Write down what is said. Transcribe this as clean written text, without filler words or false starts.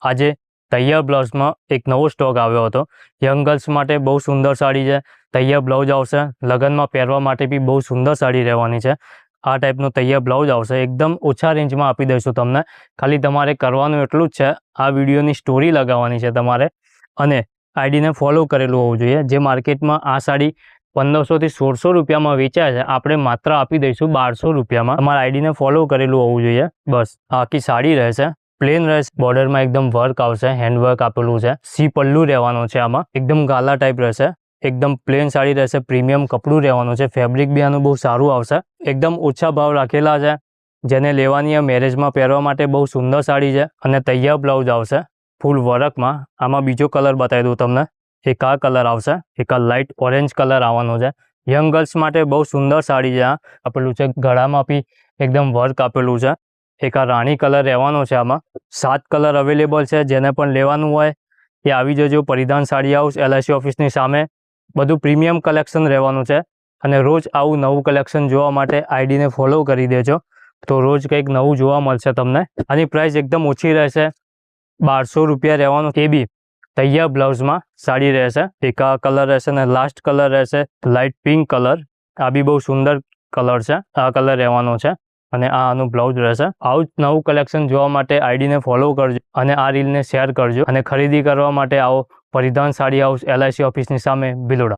આજે તૈયાર બ્લાઉઝમાં એક નવો સ્ટોક આવ્યો હતો। યંગ ગર્લ્સ માટે બહુ સુંદર સાડી છે। તૈયાર બ્લાઉઝ આવશે, લગ્નમાં પહેરવા માટે બી બહુ સુંદર સાડી રહેવાની છે। આ ટાઈપનું તૈયાર બ્લાઉઝ આવશે, એકદમ ઓછા રેન્જમાં આપી દઈશું તમને। ખાલી તમારે કરવાનું એટલું જ છે, આ વિડીયોની સ્ટોરી લગાવવાની છે તમારે અને આઈડીને ફોલો કરેલું હોવું જોઈએ। જે માર્કેટમાં આ સાડી 1500 થી 1600 રૂપિયામાં વેચાય છે, આપણે માત્ર આપી દઈશું 1200 રૂપિયામાં। તમારા આઈડીને ફોલો કરેલું હોવું જોઈએ। બસ આખી સાડી રહેશે, પ્લેન રહેશે, બોર્ડરમાં એકદમ વર્ક આવશે, હેન્ડવર્ક આપેલું છે, સી પલ્લુ રહેવાનું છે, આમાં એકદમ ગાલા ટાઈપ રહેશે, એકદમ પ્લેન સાડી રહેશે, પ્રીમિયમ કપડું રહેવાનું છે, ફેબ્રિક બી આનું બહુ સારું આવશે। એકદમ ઓછા ભાવ રાખેલા છે, જેને લેવાની આ મેરેજમાં પહેરવા માટે બહુ સુંદર સાડી છે અને તૈયાર બ્લાઉઝ આવશે ફૂલ વર્કમાં। આમાં બીજો કલર બતાવી દઉં તમને, એક આ કલર આવશે, એક આ લાઇટ ઓરેન્જ કલર આવવાનો છે। યંગ ગર્લ્સ માટે બહુ સુંદર સાડી છે। આ આપેલું છે, ગળામાં બી એકદમ વર્ક આપેલું છે, એક આ રાણી કલર રહેવાનો છે। આમાં 7 કલર અવેલેબલ છે, જેને પણ લેવાનું હોય એ આવી જજો। પરિધાન સાડી હાઉસ, LIC ઓફિસની સામે, બધું પ્રીમિયમ કલેક્શન રહેવાનું છે અને રોજ આવું નવું કલેક્શન જોવા માટે આઈડીને ફોલો કરી દેજો, તો રોજ કંઈક નવું જોવા મળશે તમને। આની પ્રાઇસ એકદમ ઓછી રહેશે, 1200 રૂપિયા રહેવાનું, એ બી તૈયાર બ્લાઉઝમાં સાડી રહેશે। એક આ કલર રહેશે અને લાસ્ટ કલર રહેશે લાઇટ પિંક કલર, આ બી બહુ સુંદર કલર છે, આ કલર રહેવાનો છે અને આ આનું બ્લાઉઝ રહેશે। આવું જ નવું કલેક્શન જોવા માટે આઈડીને ફોલો કરજો અને આ રીલને શેર કરજો અને ખરીદી કરવા માટે આવો પરિધાન સાડી હાઉસ, LIC ઓફિસની સામે, ભિલોડા।